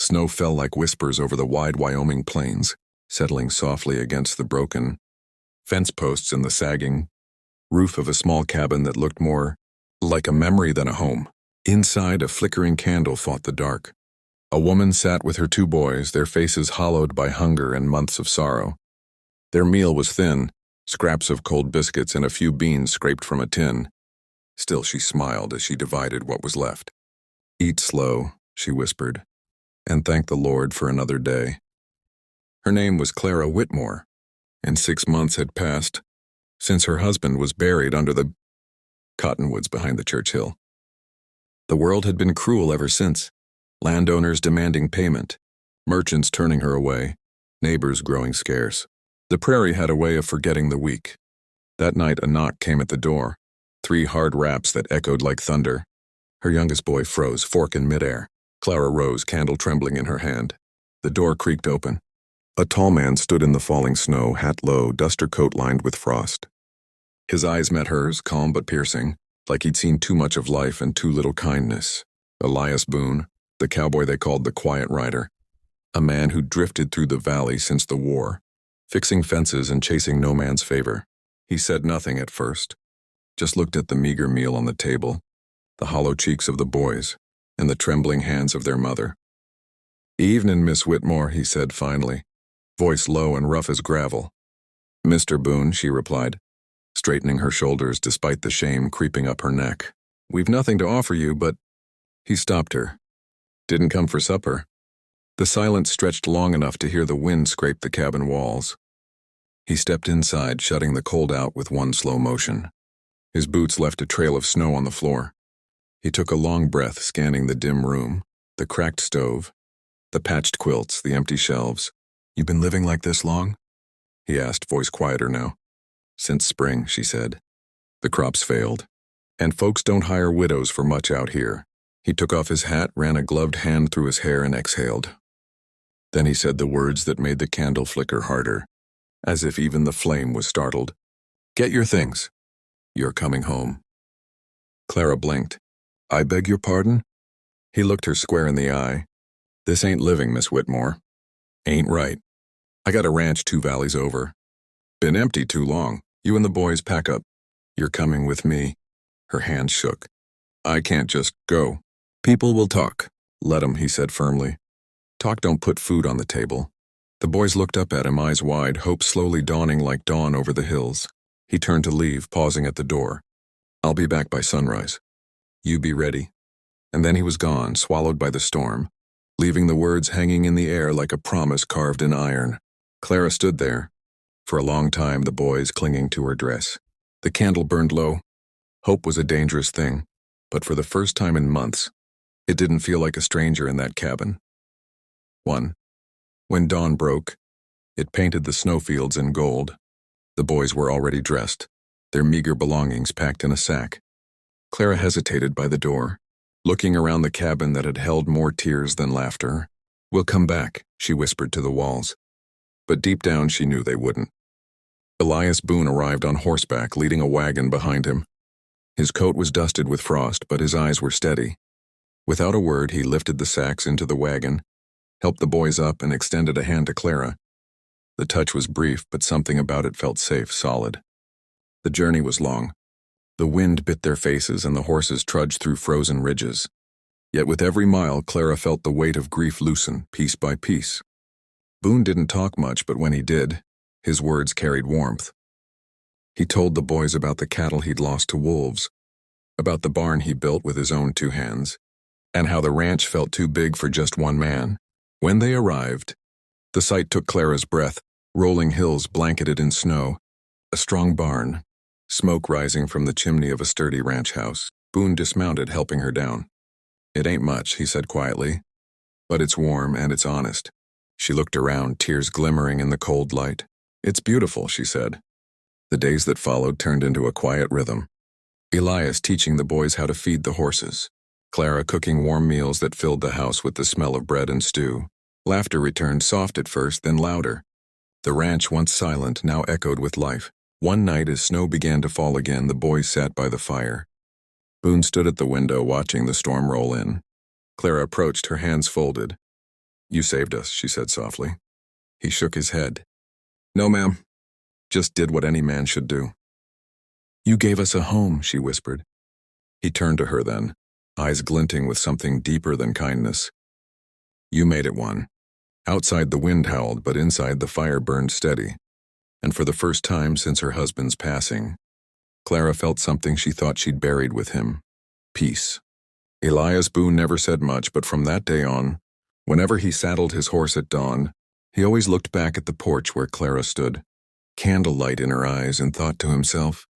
Snow fell like whispers over the wide Wyoming plains, settling softly against the broken fence posts and the sagging roof of a small cabin that looked more like a memory than a home. Inside, a flickering candle fought the dark. A woman sat with her two boys, their faces hollowed by hunger and months of sorrow. Their meal was thin, scraps of cold biscuits and a few beans scraped from a tin. Still she smiled as she divided what was left. "Eat slow," she whispered, "and thank the Lord for another day." Her name was Clara Whitmore, and 6 months had passed since her husband was buried under the cottonwoods behind the church hill. The world had been cruel ever since, landowners demanding payment, merchants turning her away, neighbors growing scarce. The prairie had a way of forgetting the weak. That night a knock came at the door, 3 hard raps that echoed like thunder. Her youngest boy froze, fork in midair. Clara rose, candle trembling in her hand. The door creaked open. A tall man stood in the falling snow, hat low, duster coat lined with frost. His eyes met hers, calm but piercing, like he'd seen too much of life and too little kindness. Elias Boone, the cowboy they called the Quiet Rider, a man who'd drifted through the valley since the war, fixing fences and chasing no man's favor. He said nothing at first, just looked at the meager meal on the table, the hollow cheeks of the boys, and the trembling hands of their mother. "Evenin', Miss Whitmore," he said finally, voice low and rough as gravel. "Mr. Boone," she replied, straightening her shoulders despite the shame creeping up her neck. "We've nothing to offer you, but—" He stopped her. "Didn't come for supper." The silence stretched long enough to hear the wind scrape the cabin walls. He stepped inside, shutting the cold out with one slow motion. His boots left a trail of snow on the floor. He took a long breath, scanning the dim room, the cracked stove, the patched quilts, the empty shelves. "You been living like this long?" he asked, voice quieter now. "Since spring," she said. "The crops failed, and folks don't hire widows for much out here." He took off his hat, ran a gloved hand through his hair, and exhaled. Then he said the words that made the candle flicker harder, as if even the flame was startled. "Get your things. You're coming home." Clara blinked. "I beg your pardon?" He looked her square in the eye. "This ain't living, Miss Whitmore. Ain't right. I got a ranch 2 valleys over. Been empty too long. You and the boys pack up. You're coming with me." Her hand shook. "I can't just go. People will talk." "Let 'em," he said firmly. "Talk don't put food on the table." The boys looked up at him, eyes wide, hope slowly dawning like dawn over the hills. He turned to leave, pausing at the door. "I'll be back by sunrise. You be ready." And then he was gone, swallowed by the storm, leaving the words hanging in the air like a promise carved in iron. Clara stood there, for a long time, the boys clinging to her dress. The candle burned low. Hope was a dangerous thing, but for the first time in months, it didn't feel like a stranger in that cabin. 1. When dawn broke, it painted the snowfields in gold. The boys were already dressed, their meager belongings packed in a sack. Clara hesitated by the door, looking around the cabin that had held more tears than laughter. "We'll come back," she whispered to the walls. But deep down she knew they wouldn't. Elias Boone arrived on horseback, leading a wagon behind him. His coat was dusted with frost, but his eyes were steady. Without a word, he lifted the sacks into the wagon, helped the boys up, and extended a hand to Clara. The touch was brief, but something about it felt safe, solid. The journey was long. The wind bit their faces and the horses trudged through frozen ridges. Yet with every mile, Clara felt the weight of grief loosen, piece by piece. Boone didn't talk much, but when he did, his words carried warmth. He told the boys about the cattle he'd lost to wolves, about the barn he built with his own 2 hands, and how the ranch felt too big for just one man. When they arrived, the sight took Clara's breath, rolling hills blanketed in snow, a strong barn, smoke rising from the chimney of a sturdy ranch house. Boone dismounted, helping her down. "It ain't much," he said quietly, "but it's warm and it's honest." She looked around, tears glimmering in the cold light. "It's beautiful," she said. The days that followed turned into a quiet rhythm. Elias teaching the boys how to feed the horses. Clara cooking warm meals that filled the house with the smell of bread and stew. Laughter returned, soft at first, then louder. The ranch, once silent, now echoed with life. One night, as snow began to fall again, the boys sat by the fire. Boone stood at the window watching the storm roll in. Clara approached, her hands folded. You saved us, she said softly. He shook his head. No, ma'am. Just did what any man should do. You gave us a home, she whispered. He turned to her then, eyes glinting with something deeper than kindness. You made it one. Outside the wind howled, but inside the fire burned steady. And for the first time since her husband's passing, Clara felt something she thought she'd buried with him. Peace. Elias Boone never said much, but from that day on, whenever he saddled his horse at dawn, he always looked back at the porch where Clara stood, candlelight in her eyes, and thought to himself,